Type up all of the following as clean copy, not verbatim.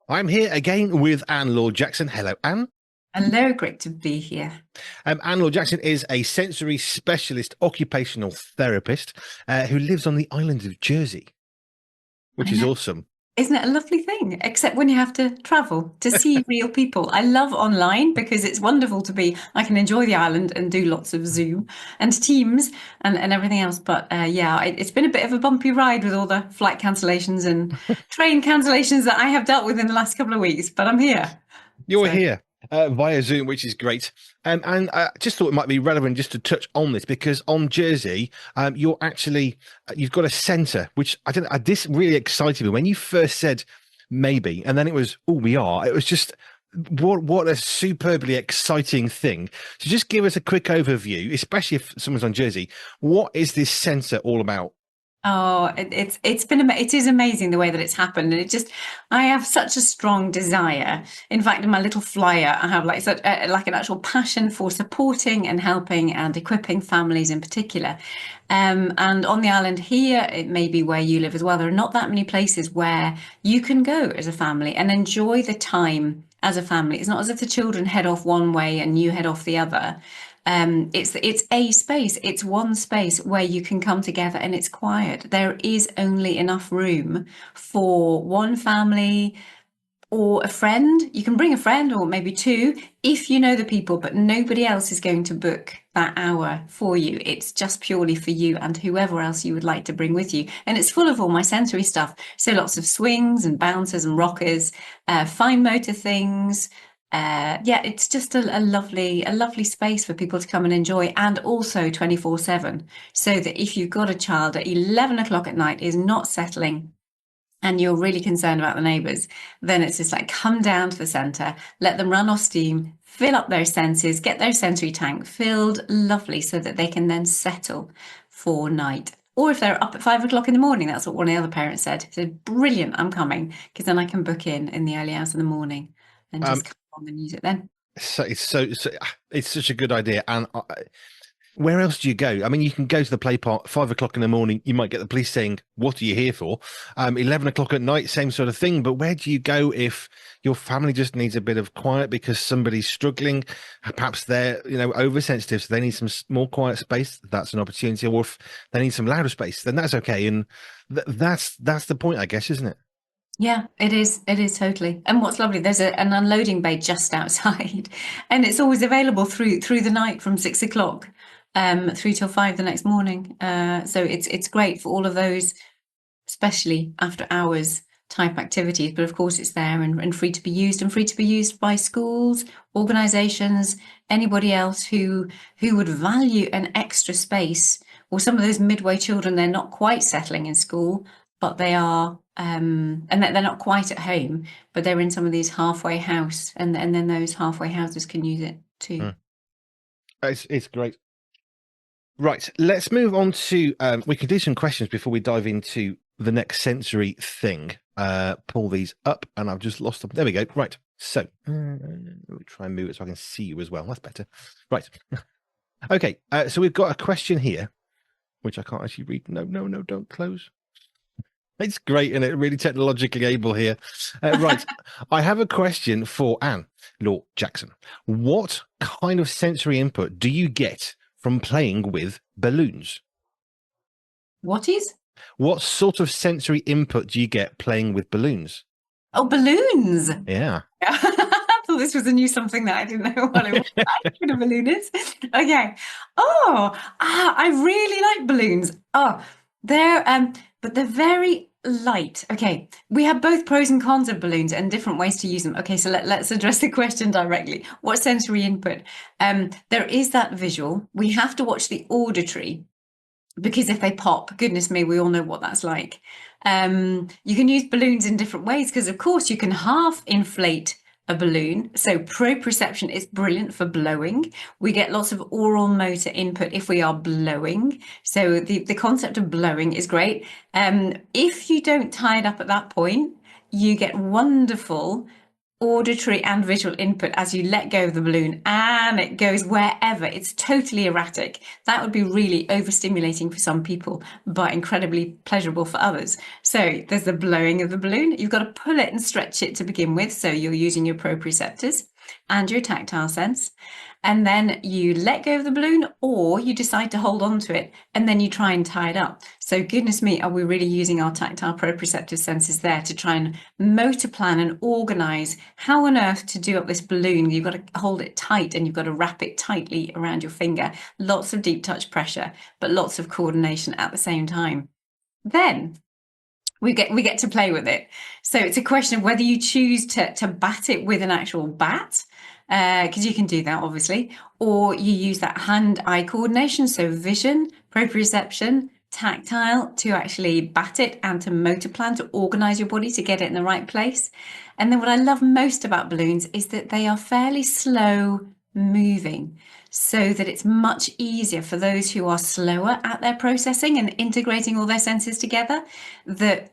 I'm here again with Laure Jackson. Hello, Anne. Hello, great to be here. Laure Jackson is a sensory specialist occupational therapist who lives on the island of Jersey, which I is know. awesome. Isn't it a lovely thing? Except when you have to travel to see real people. I love online because it's wonderful to be, I can enjoy the island and do lots of Zoom and Teams and everything else. But yeah, it's been a bit of a bumpy ride with all the flight cancellations and train cancellations that I have dealt with in the last couple of weeks, but I'm here. You're So. here via Zoom, which is great. And I just thought it might be relevant just to touch on this because on Jersey, you're actually, you've got a centre, which I don't know, this really excited me when you first said maybe, and then it was, oh, we are. It was just, what a superbly exciting thing. So just give us a quick overview, especially if someone's on Jersey. What is this centre all about? Oh, it's been it is amazing the way that it's happened, and I have such a strong desire. In fact, in my little flyer, I have like such like an actual passion for supporting and helping and equipping families in particular. And on the island here, it may be where you live as well. There are not that many places where you can go as a family and enjoy the time as a family. It's not as if the children head off one way and you head off the other. It's a space. It's one space where you can come together and it's quiet. There is only enough room for one family or a friend. You can bring a friend or maybe two if you know the people, but nobody else is going to book that hour for you. It's just purely for you and whoever else you would like to bring with you. And it's full of all my sensory stuff. So lots of swings and bouncers and rockers, fine motor things. Yeah, it's just a lovely space for people to come and enjoy, and also 24/7. So that if you've got a child at 11 o'clock at night is not settling and you're really concerned about the neighbours, then it's just like come down to the centre, let them run off steam, fill up their senses, get their sensory tank filled lovely so that they can then settle for night. Or if they're up at 5 o'clock in the morning, that's what one of the other parents said. He said, brilliant, I'm coming, because then I can book in the early hours of the morning and Um, just come on and use it then. so it's such a good idea, and where else do you go? I mean, you can go to the play park 5 o'clock in the morning. You might get the police saying, "What are you here for?" 11 o'clock at night, same sort of thing. But where do you go if your family just needs a bit of quiet because somebody's struggling? Perhaps they're oversensitive, so they need some more quiet space. That's an opportunity. Or if they need some louder space, then that's okay. And that's the point, I guess, isn't it? Yeah, it is. It is totally. And what's lovely, there's an unloading bay just outside, and it's always available through the night from 6 o'clock, through till 5 the next morning. So it's great for all of those, especially after hours type activities. But of course, it's there and free to be used, and free to be used by schools, organisations, anybody else who would value an extra space. Or some of those midway children, they're not quite settling in school, but they are, and they're not quite at home, but they're in some of these halfway house, and then those halfway houses can use it too. Mm. It's great. Right, let's move on to we can do some questions before we dive into the next sensory thing. Pull these up, and I've just lost them. There we go. Right, so let me try and move it so I can see you as well. That's better. Right. Okay, so we've got a question here, which I can't actually read. No, no, no, don't close. It's great, and it really technologically able here. Right, I have a question for Laure Jackson. What kind of sensory input do you get from playing with balloons? What is? What sort of sensory input do you get playing with balloons? Oh, balloons. Yeah. I thought this was a new something that I didn't know what it was. I know what a balloon is. Okay. Oh, I really like balloons. Oh, they're but they're very light. Okay. We have both pros and cons of balloons and different ways to use them. Okay, so let's address the question directly. What sensory input? There is that visual. We have to watch the auditory, because if they pop, goodness me, we all know what that's like. You can use balloons in different ways because, of course, you can half inflate a balloon. So proprioception is brilliant for blowing. We get lots of oral motor input if we are blowing. So the concept of blowing is great. If you don't tie it up at that point, you get wonderful auditory and visual input as you let go of the balloon and it goes wherever. It's totally erratic. That would be really overstimulating for some people, but incredibly pleasurable for others. So there's the blowing of the balloon. You've got to pull it and stretch it to begin with. So you're using your proprioceptors and your tactile sense. And then you let go of the balloon, or you decide to hold on to it and then you try and tie it up. So goodness me, are we really using our tactile proprioceptive senses there to try and motor plan and organize how on earth to do up this balloon? You've got to hold it tight and you've got to wrap it tightly around your finger. Lots of deep touch pressure, but lots of coordination at the same time. Then we get to play with it. So it's a question of whether you choose to bat it with an actual bat, because you can do that obviously, or you use that hand-eye coordination, so vision, proprioception, tactile, to actually bat it and to motor plan, to organize your body to get it in the right place. And then what I love most about balloons is that they are fairly slow moving, so that it's much easier for those who are slower at their processing and integrating all their senses together, that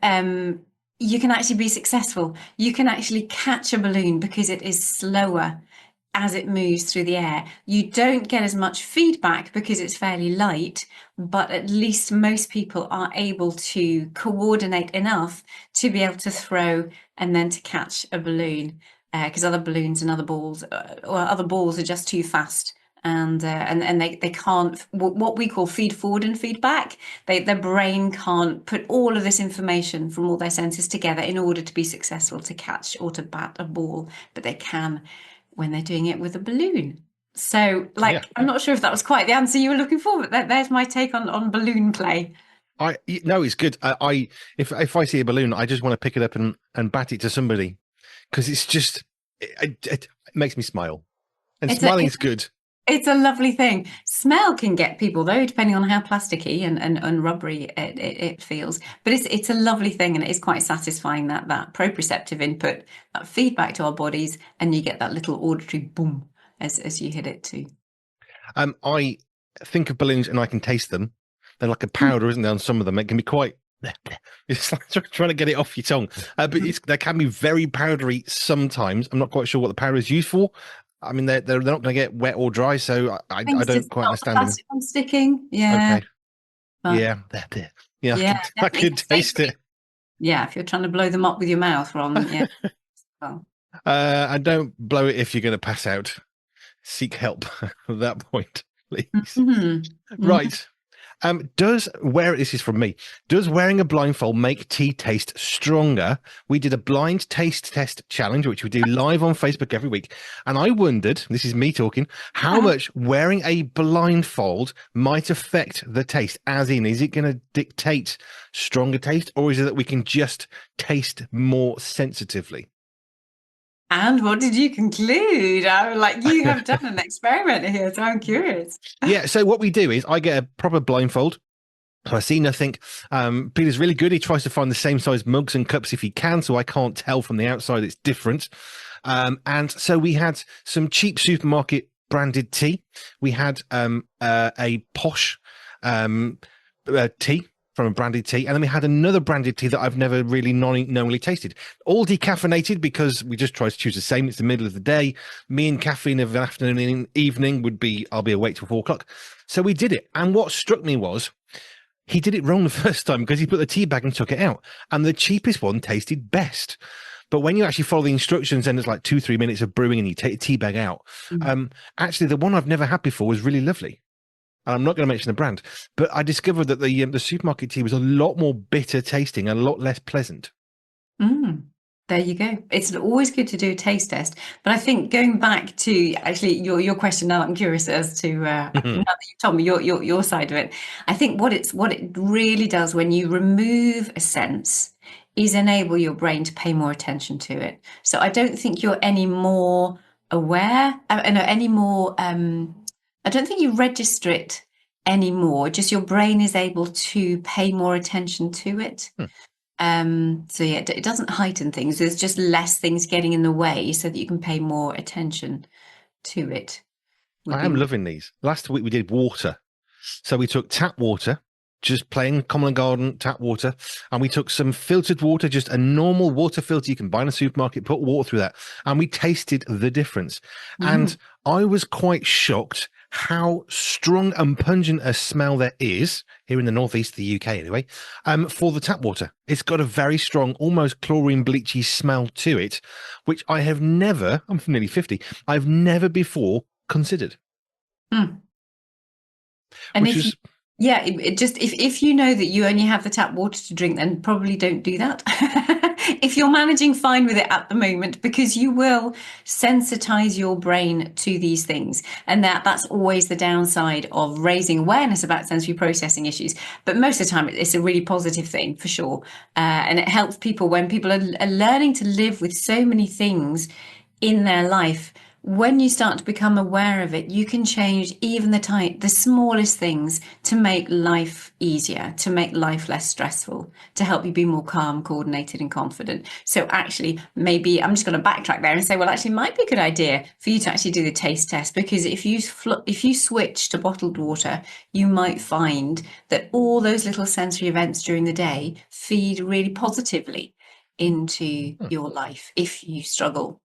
you can actually be successful. You can actually catch a balloon because it is slower as it moves through the air. You don't get as much feedback because it's fairly light, but at least most people are able to coordinate enough to be able to throw and then to catch a balloon, because other balloons and other balls or other balls are just too fast. And they can't, what we call feed forward and feedback. Their brain can't put all of this information from all their senses together in order to be successful to catch or to bat a ball, but they can when they're doing it with a balloon. So, like, Yeah. I'm not sure if that was quite the answer you were looking for, but there's my take on balloon play. No, it's good. If I see a balloon, I just want to pick it up and bat it to somebody, because it's just it makes me smile, and It's a smiling it's, is good. it's a lovely thing. Smell can get people though, depending on how plasticky and rubbery it feels. But it's a lovely thing, and it is quite satisfying, that proprioceptive input, that feedback to our bodies, and you get that little auditory boom as you hit it too. I think of balloons and I can taste them. They're like a Mm. powder, isn't there? On some of them, it can be quite. It's like trying to get it off your tongue, but they can be very powdery sometimes. I'm not quite sure what the powder is used for. I mean, they're not going to get wet or dry, so I Things to don't quite stop the understand them. plastic from sticking. Yeah, Okay, but yeah, they're yeah, yeah, I definitely can for taste safety. it. Yeah, if you're trying to blow them up with your mouth, Ron. Yeah. Well. And don't blow it if you're going to pass out. Seek help at that point, please. Mm-hmm. Right. This is from me. Does wearing a blindfold make tea taste stronger? We did a blind taste test challenge, which we do live on Facebook every week. And I wondered, this is me talking, how Mm-hmm. much wearing a blindfold might affect the taste. As in, is it going to dictate stronger taste, or is it that we can just taste more sensitively? And what did you conclude? I'm like, you have done an experiment here, so I'm curious. Yeah, so what we do is I get a proper blindfold. So I see nothing. Peter's really good. He tries to find the same size mugs and cups if he can, so I can't tell from the outside it's different. And so we had some cheap supermarket branded tea. We had a posh tea from a branded tea, and then we had another branded tea that I've never really normally tasted. All decaffeinated, because we just try to choose the same. It's the middle of the day. Me and caffeine of an afternoon and evening would be, I'll be awake till 4 o'clock. So we did it. And what struck me was, he did it wrong the first time because he put the tea bag and took it out, and the cheapest one tasted best. But when you actually follow the instructions, and it's like 2-3 minutes of brewing, and you take the tea bag out, actually the one I've never had before was really lovely. And I'm not going to mention the brand, but I discovered that the supermarket tea was a lot more bitter tasting and a lot less pleasant. Mm. There you go. It's always good to do a taste test. But I think going back to actually your question now, I'm curious as to now that you've told me your side of it. I think what it really does when you remove a sense is enable your brain to pay more attention to it. So I don't think you're any more aware, no, any more. I don't think you register it anymore. Just your brain is able to pay more attention to it. So yeah, it doesn't heighten things. There's just less things getting in the way so that you can pay more attention to it, would I be am my. loving these. Last week we did water. So we took tap water, just plain common garden tap water, and we took some filtered water, just a normal water filter you can buy in a supermarket, put water through that, and we tasted the difference. And I was quite shocked how strong and pungent a smell there is here in the northeast of the UK anyway, for the tap water. It's got a very strong, almost chlorine bleachy smell to it, which I have never, I'm nearly 50, I've never before considered. And Which if is, it just if you know that you only have the tap water to drink, then probably don't do that. If you're managing fine with it at the moment, because you will sensitize your brain to these things, and that's always the downside of raising awareness about sensory processing issues. But most of the time, it's a really positive thing for sure, and it helps people when people are learning to live with so many things in their life. When you start to become aware of it, you can change even the smallest things to make life easier, to make life less stressful, to help you be more calm, coordinated, and confident. So actually, maybe I'm just going to backtrack there and say, well, actually, it might be a good idea for you to actually do the taste test, because if you switch to bottled water, you might find that all those little sensory events during the day feed really positively into your life. If you struggle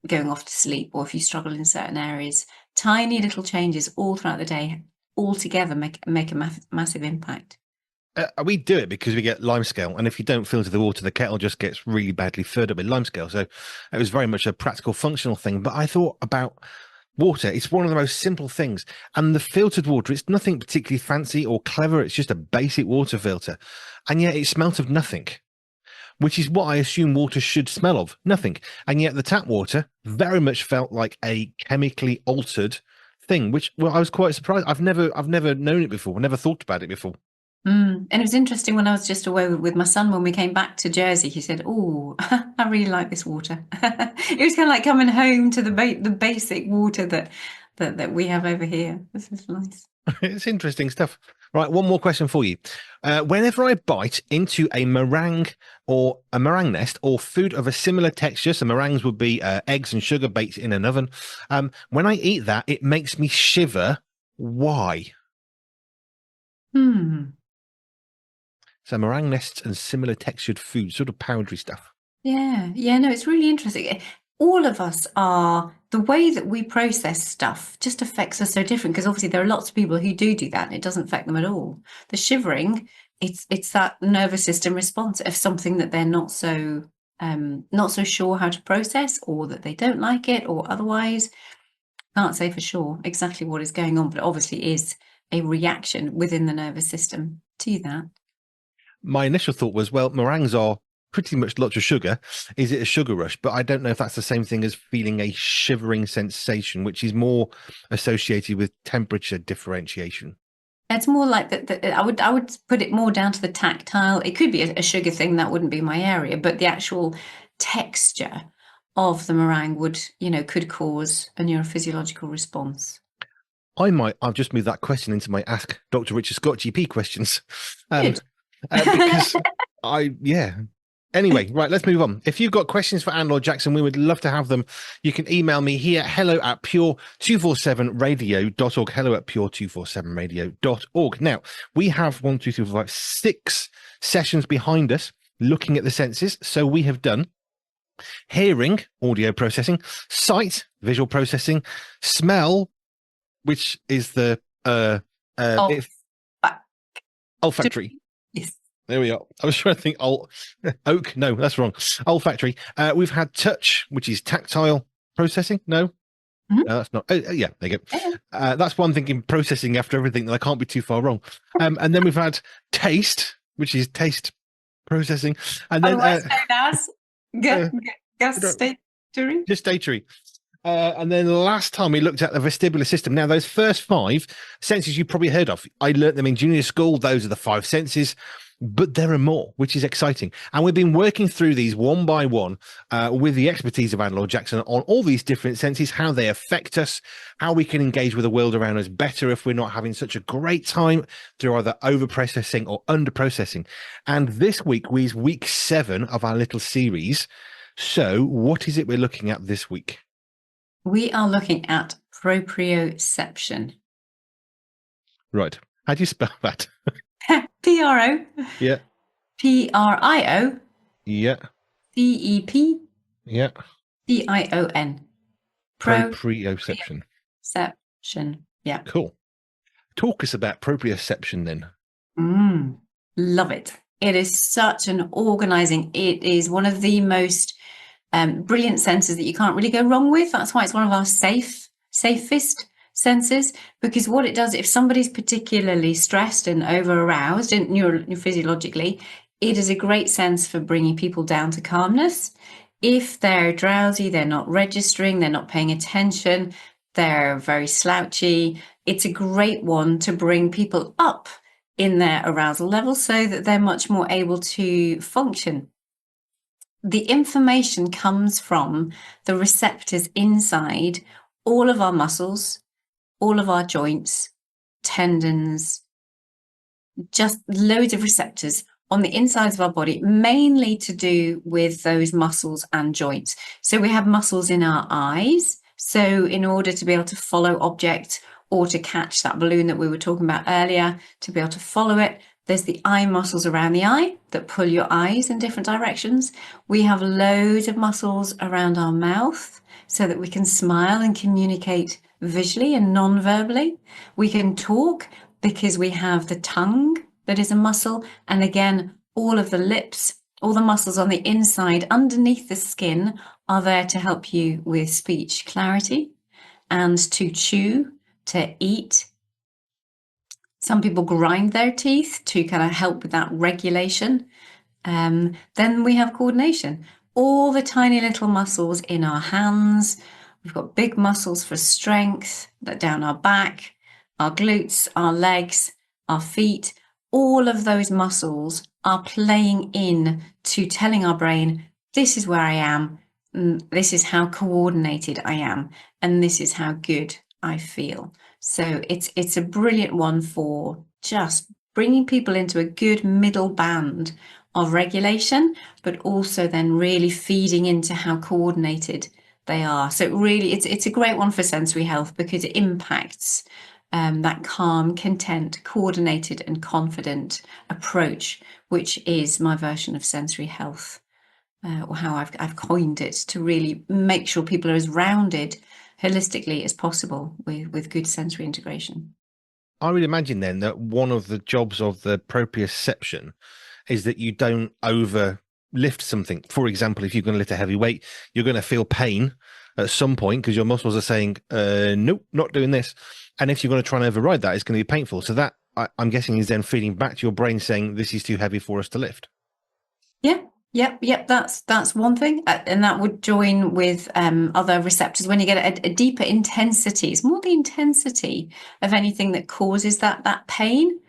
going off to sleep, or if you struggle in certain areas, tiny little changes all throughout the day all together make a massive impact. we do it because we get limescale, and if you don't filter the water, the kettle just gets really badly filled up with limescale. So it was very much a practical, functional thing. But I thought about water. It's one of the most simple things. And the filtered water, it's nothing particularly fancy or clever. It's just a basic water filter. And yet it smelt of nothing, which is what I assume water should smell of, nothing. And yet the tap water very much felt like a chemically altered thing, which, well, I was quite surprised. I've never known it before, never thought about it before. And it was interesting when I was just away with my son when we came back to Jersey. He said, "Oh, I really like this water." It was kind of like coming home to the basic water that we have over here. This is nice. It's interesting stuff. Right, one more question for you. Whenever I bite into a meringue or a meringue nest or food of a similar texture, so meringues would be eggs and sugar baked in an oven. When I eat that, it makes me shiver. Why? So meringue nests and similar textured food, sort of powdery stuff. Yeah, no, it's really interesting. All of us the way that we process stuff just affects us so different, because obviously there are lots of people who do that and it doesn't affect them at all. The shivering, it's that nervous system response of something that they're not so sure how to process, or that they don't like it, or otherwise. Can't say for sure exactly what is going on, but it obviously is a reaction within the nervous system to that. My initial thought was, well, meringues are pretty much lots of sugar. Is it a sugar rush? But I don't know if that's the same thing as feeling a shivering sensation, which is more associated with temperature differentiation. It's more like that. I would put it more down to the tactile. It could be a sugar thing, that wouldn't be my area, but the actual texture of the meringue could cause a neurophysiological response. I've just moved that question into my Ask Dr. Richard Scott GP questions. Good. Because Anyway, right, let's move on. If you've got questions for Anne or Jackson, we would love to have them. You can email me here, hello@pure247radio.org, hello@pure247radio.org. Now, we have 1, 2, 3, 4, 5, 6 sessions behind us looking at the senses. So we have done hearing, audio processing, sight, visual processing, smell, which is the olfactory. Yes. There we are. I was trying to think oak. No, that's wrong. Olfactory. We've had touch, which is tactile processing. No, that's not. Yeah, there you go. That's one thinking processing after everything. That I can't be too far wrong. And then we've had taste, which is taste processing. And then gustatory. Gustatory. And then last time we looked at the vestibular system. Now, those first 5 senses you probably heard of. I learnt them in junior school. Those are the 5 senses. But there are more, which is exciting. And we've been working through these one by one with the expertise of Anne Laure Jackson on all these different senses, how they affect us, how we can engage with the world around us better if we're not having such a great time through either over-processing or under-processing. And this week is week 7 of our little series. So what is it we're looking at this week? We are looking at proprioception. Right. How do you spell that? P-R-O, Yeah. P-R-I-O, Yeah. C-E-P, Yeah. C-I-O-N. Proprioception. Proprioception. Yeah. Cool. Talk us about proprioception then. Love it. It is such an organizing. It is one of the most brilliant senses that you can't really go wrong with. That's why it's one of our safest senses, because what it does, if somebody's particularly stressed and over aroused and neurophysiologically, it is a great sense for bringing people down to calmness. If they're drowsy, they're not registering, they're not paying attention, they're very slouchy, it's a great one to bring people up in their arousal level so that they're much more able to function. The information comes from the receptors inside all of our muscles, all of our joints, tendons, just loads of receptors on the insides of our body, mainly to do with those muscles and joints. So we have muscles in our eyes. So in order to be able to follow objects or to catch that balloon that we were talking about earlier, to be able to follow it, there's the eye muscles around the eye that pull your eyes in different directions. We have loads of muscles around our mouth so that we can smile and communicate visually and non-verbally. We can talk because we have the tongue that is a muscle, and again, all of the lips, all the muscles on the inside underneath the skin are there to help you with speech clarity and to chew, to eat. Some people grind their teeth to kind of help with that regulation. Then we have coordination. All the tiny little muscles in our hands. We've got big muscles for strength down our back, our glutes, our legs, our feet. All of those muscles are playing in to telling our brain, this is where I am, this is how coordinated I am, and this is how good I feel. So it's a brilliant one for just bringing people into a good middle band of regulation, but also then really feeding into how coordinated they are. So really, it's a great one for sensory health because it impacts that calm, content, coordinated and confident approach, which is my version of sensory health, or how I've coined it, to really make sure people are as rounded holistically as possible with good sensory integration. I would imagine then that one of the jobs of the proprioception is that you don't over lift something. For example, if you're going to lift a heavy weight, you're going to feel pain at some point because your muscles are saying, nope, not doing this. And if you're going to try and override that, it's going to be painful. So that, I'm guessing, is then feeding back to your brain saying, this is too heavy for us to lift. Yeah. Yep. That's one thing, and that would join with other receptors. When you get a deeper intensity, it's more the intensity of anything that causes that pain.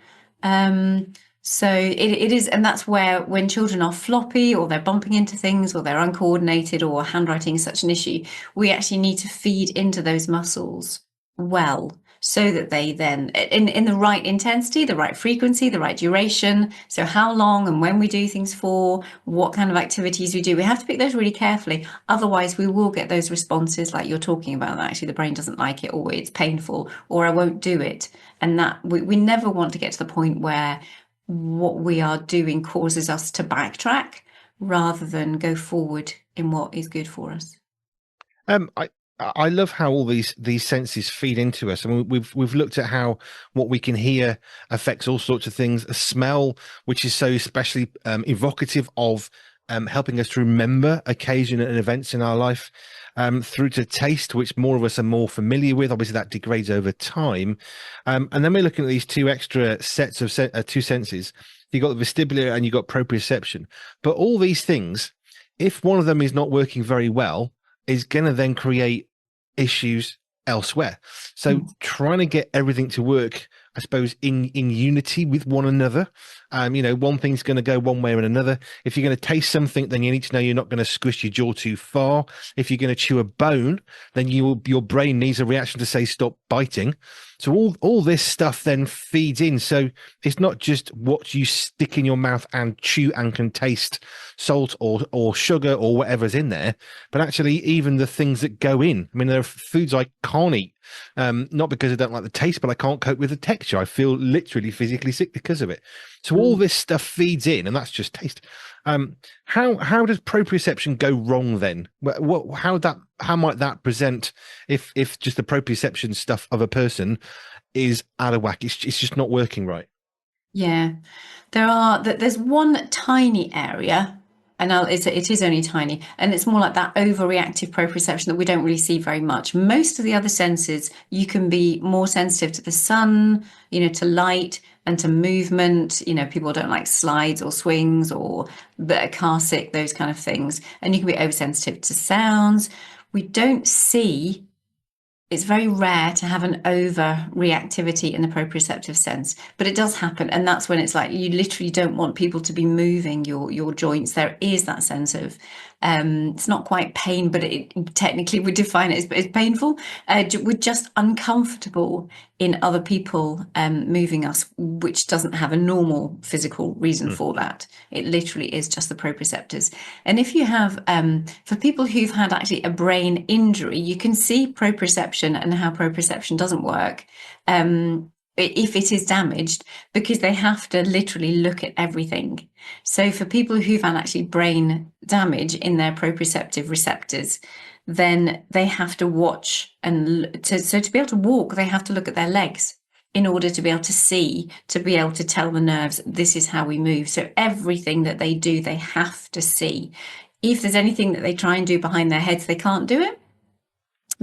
So it is, and that's where when children are floppy or they're bumping into things or they're uncoordinated or handwriting is such an issue, we actually need to feed into those muscles well, so that they then, in the right intensity, the right frequency, the right duration. So how long and when we do things for, what kind of activities we do, we have to pick those really carefully. Otherwise, we will get those responses like you're talking about, that actually the brain doesn't like it, or it's painful, or I won't do it. And that we never want to get to the point where what we are doing causes us to backtrack rather than go forward in what is good for us. I love how all these senses feed into us. I mean, we've looked at how what we can hear affects all sorts of things. A smell, which is so especially evocative of helping us to remember occasion and events in our life, through to taste, which more of us are more familiar with. Obviously, that degrades over time. And then we're looking at these two extra sets of two senses. You've got the vestibular and you've got proprioception. But all these things, if one of them is not working very well, is going to then create issues elsewhere. So trying to get everything to work, I suppose, in unity with one another. One thing's going to go one way or another. If you're going to taste something, then you need to know you're not going to squish your jaw too far. If you're going to chew a bone, then your brain needs a reaction to say stop biting. So all this stuff then feeds in. So it's not just what you stick in your mouth and chew and can taste salt or sugar or whatever's in there, but actually even the things that go in. I mean, there are foods I can't eat, not because I don't like the taste, but I can't cope with the texture. I feel literally physically sick because of it. So all this stuff feeds in, and that's just taste. How does proprioception go wrong then? How might that present if just the proprioception stuff of a person is out of whack? It's just not working right. Yeah, there's one tiny area, and it is only tiny, and it's more like that overreactive proprioception that we don't really see very much. Most of the other senses, you can be more sensitive to the sun, to light and to movement. People don't like slides or swings or car sick, those kind of things, and you can be oversensitive to sounds. We don't see It's very rare to have an overreactivity in the proprioceptive sense, but it does happen. And that's when it's like you literally don't want people to be moving your joints. There is that sense of, it's not quite pain, but it technically would define it as painful. We're just uncomfortable in other people moving us, which doesn't have a normal physical reason for that. It literally is just the proprioceptors. And if you have, for people who've had actually a brain injury, you can see proprioception and how proprioception doesn't work if it is damaged, because they have to literally look at everything. So for people who've had actually brain damage in their proprioceptive receptors, then they have to watch, and to be able to walk, they have to look at their legs in order to be able to see, to be able to tell the nerves, this is how we move. So everything that they do, they have to see. If there's anything that they try and do behind their heads, they can't do it,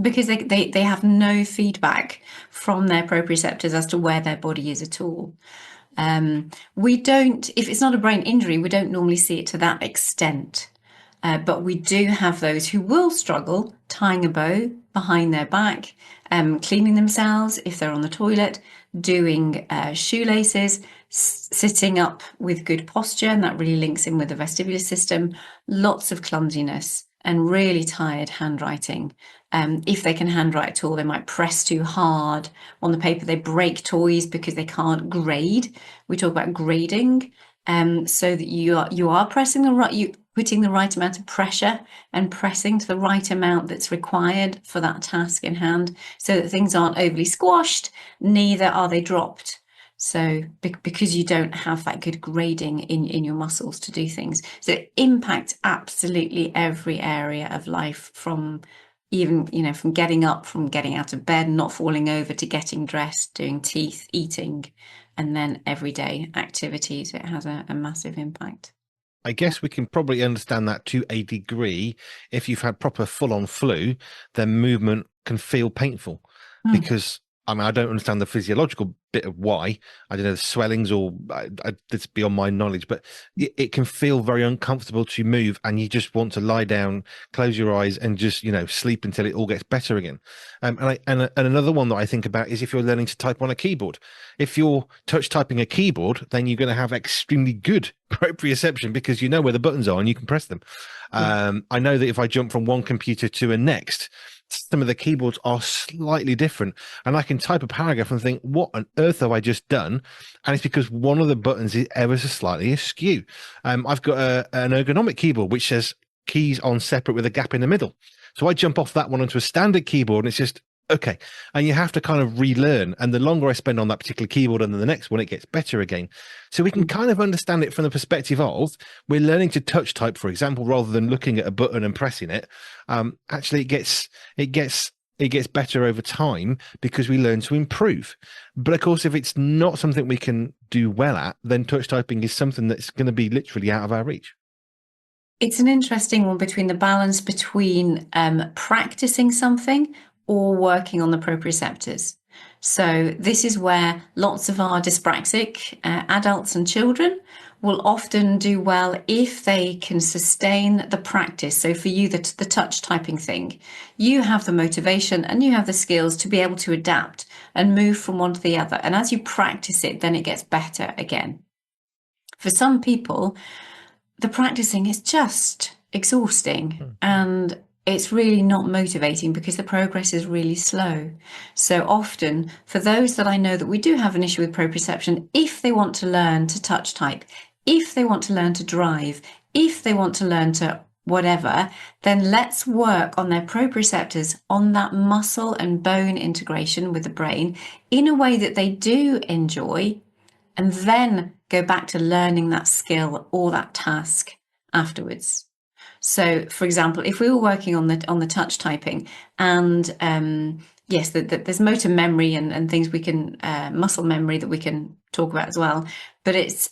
because they have no feedback from their proprioceptors as to where their body is at all. We don't, if it's not a brain injury, we don't normally see it to that extent. But we do have those who will struggle tying a bow behind their back, cleaning themselves if they're on the toilet, doing shoelaces, sitting up with good posture, and that really links in with the vestibular system, lots of clumsiness and really tired handwriting. If they can handwrite at all, they might press too hard on the paper. They break toys because they can't grade. We talk about grading, so that you are pressing putting the right amount of pressure and pressing to the right amount that's required for that task in hand, so that things aren't overly squashed, neither are they dropped. So because you don't have that good grading in your muscles to do things. So it impacts absolutely every area of life, from even, from getting up, from getting out of bed, not falling over, to getting dressed, doing teeth, eating, and then everyday activities. It has a massive impact. I guess we can probably understand that to a degree. If you've had proper full-on flu, then movement can feel painful because I don't understand the physiological bit of why. I don't know, the swellings or it's beyond my knowledge, but it can feel very uncomfortable to move, and you just want to lie down, close your eyes, and just sleep until it all gets better again. And another one that I think about is if you're learning to type on a keyboard. If you're touch typing a keyboard, then you're going to have extremely good proprioception because you know where the buttons are and you can press them. I know that if I jump from one computer to a next, some of the keyboards are slightly different, and I can type a paragraph and think, what on earth have I just done? And it's because one of the buttons is ever so slightly askew. I've got an ergonomic keyboard which says keys on separate with a gap in the middle, so I jump off that one onto a standard keyboard and it's just okay. And you have to kind of relearn, and the longer I spend on that particular keyboard and then the next one, it gets better again. So we can kind of understand it from the perspective of we're learning to touch type, for example, rather than looking at a button and pressing it. Actually it gets better over time because we learn to improve. But of course, if it's not something we can do well at, then touch typing is something that's going to be literally out of our reach. It's an interesting one between the balance between practicing something or working on the proprioceptors. So this is where lots of our dyspraxic adults and children will often do well if they can sustain the practice. So for you, the touch typing thing, you have the motivation and you have the skills to be able to adapt and move from one to the other. And as you practice it, then it gets better again. For some people, the practicing is just exhausting, and it's really not motivating because the progress is really slow. So often, for those that I know that we do have an issue with proprioception, if they want to learn to touch type, if they want to learn to drive, if they want to learn to whatever, then let's work on their proprioceptors, on that muscle and bone integration with the brain in a way that they do enjoy, and then go back to learning that skill or that task afterwards. So, for example, if we were working on the touch typing, and yes, there's motor memory and things we can muscle memory that we can talk about as well. But it's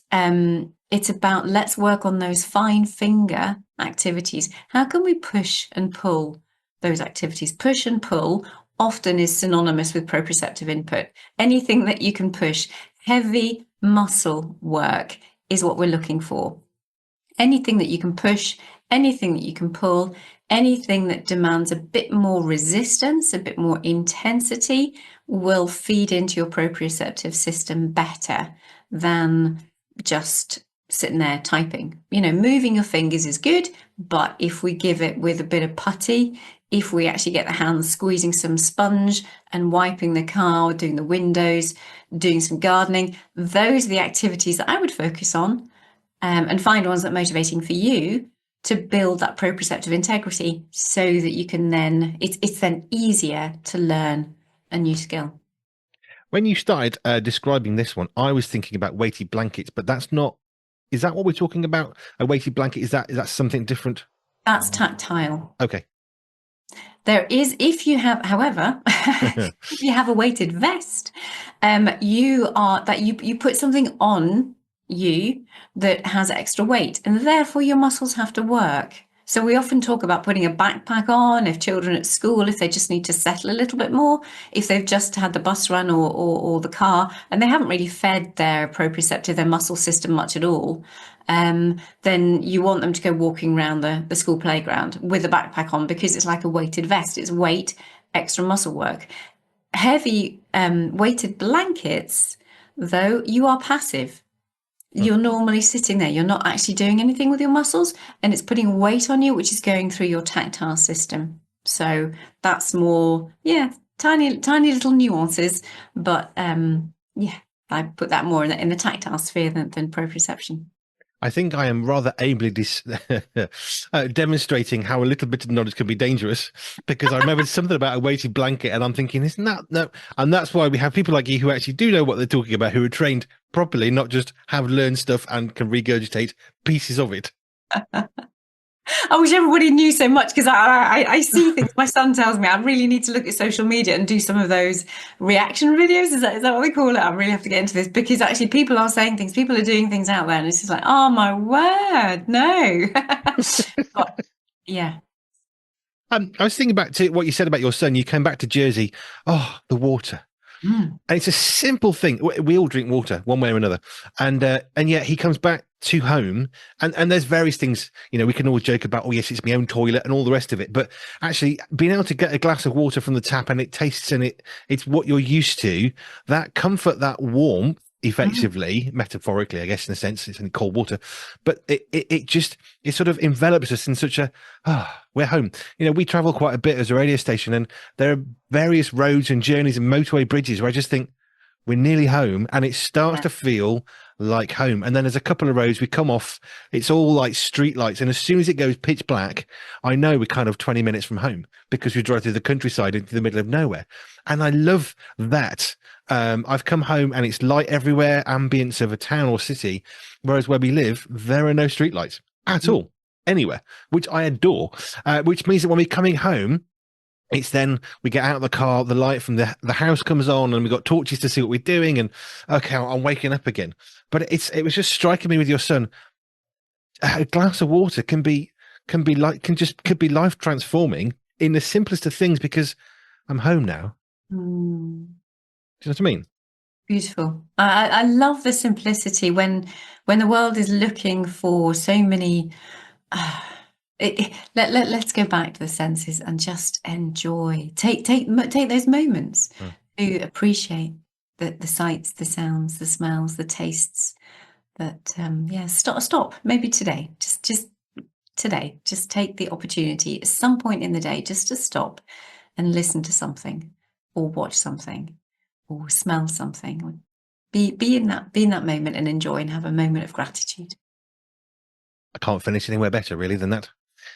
about, let's work on those fine finger activities. How can we push and pull those activities? Push and pull often is synonymous with proprioceptive input. Anything that you can push, heavy muscle work is what we're looking for. Anything that you can push, anything that you can pull, anything that demands a bit more resistance, a bit more intensity, will feed into your proprioceptive system better than just sitting there typing. Moving your fingers is good, but if we give it with a bit of putty, if we actually get the hands squeezing some sponge and wiping the car, doing the windows, doing some gardening, those are the activities that I would focus on. And find ones that are motivating for you to build that proprioceptive integrity, so that you can then, it's then easier to learn a new skill. When you started describing this one, I was thinking about weighted blankets, but that's not. Is that what we're talking about? A weighted blanket? Is that something different? That's tactile. Okay. There is, if you have, however, if you have a weighted vest, you put something on you that has extra weight, and therefore your muscles have to work. So we often talk about putting a backpack on if children at school, if they just need to settle a little bit more, if they've just had the bus run or the car and they haven't really fed their proprioceptive, their muscle system much at all, then you want them to go walking around the school playground with a backpack on, because it's like a weighted vest. It's weight, extra muscle work. Heavy weighted blankets, though, you are passive. You're normally sitting there. You're not actually doing anything with your muscles, and it's putting weight on you, which is going through your tactile system. So that's more, tiny little nuances. But I put that more in the tactile sphere than proprioception. I think I am rather ably demonstrating how a little bit of knowledge can be dangerous, because I remembered something about a weighted blanket and I'm thinking, isn't that no? And that's why we have people like you who actually do know what they're talking about, who are trained properly, not just have learned stuff and can regurgitate pieces of it. I wish everybody knew so much, because I see things. My son tells me I really need to look at social media and do some of those reaction videos. Is that what they call it? I really have to get into this, because actually people are saying things, people are doing things out there, and it's just like, oh my word, no. But, yeah. I was thinking back to what you said about your son. You came back to Jersey. Oh, the water. And it's a simple thing. We all drink water one way or another, and yet he comes back to home, and there's various things. We can always joke about, oh yes, it's my own toilet and all the rest of it, but actually being able to get a glass of water from the tap and it tastes, and it's what you're used to. That comfort, that warmth, effectively, metaphorically, I guess, in a sense, it's only cold water, but it sort of envelops us in such a, we're home. We travel quite a bit as a radio station, and there are various roads and journeys and motorway bridges where I just think we're nearly home, and it starts to feel like home. And then there's a couple of roads we come off, it's all like street lights, and as soon as it goes pitch black, I know we're kind of 20 minutes from home, because we drive through the countryside into the middle of nowhere. And I love that. I've come home and it's light everywhere, ambience of a town or city, whereas where we live, there are no street lights at all anywhere, which I adore, which means that when we're coming home, it's then we get out of the car, the light from the house comes on, and we've got torches to see what we're doing, and okay, I'm waking up again. But it was just striking me with your son, a glass of water could be life transforming in the simplest of things, because I'm home now. Do you know what I mean? Beautiful. I love the simplicity when the world is looking for so many. Let's go back to the senses and just enjoy. Take those moments to appreciate the sights, the sounds, the smells, the tastes. But stop. Maybe today, just today, just take the opportunity at some point in the day just to stop and listen to something, or watch something, or smell something, or be in that moment and enjoy and have a moment of gratitude. I can't finish anywhere better, really, than that.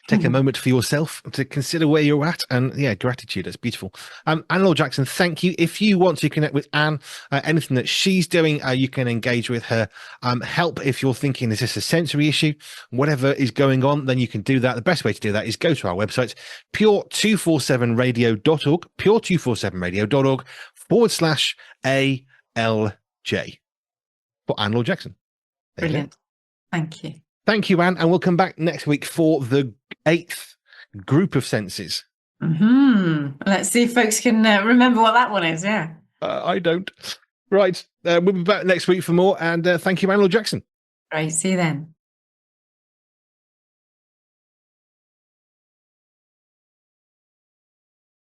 Take a moment for yourself to consider where you're at, and gratitude. That's beautiful. Anne-Laure Jackson, thank you. If you want to connect with Anne, anything that she's doing, you can engage with her. Help if you're thinking, is this a sensory issue? Whatever is going on, then you can do that. The best way to do that is go to our website, pure247radio.org, pure247radio.org/ALJ for Anne-Laure Jackson. Brilliant. Thank you. Thank you, Anne, and we'll come back next week for the 8th group of senses. Let's see if folks can remember what that one is. Yeah. I don't. Right. We'll be back next week for more, and thank you, Anne-Laure Jackson. Great. See you then.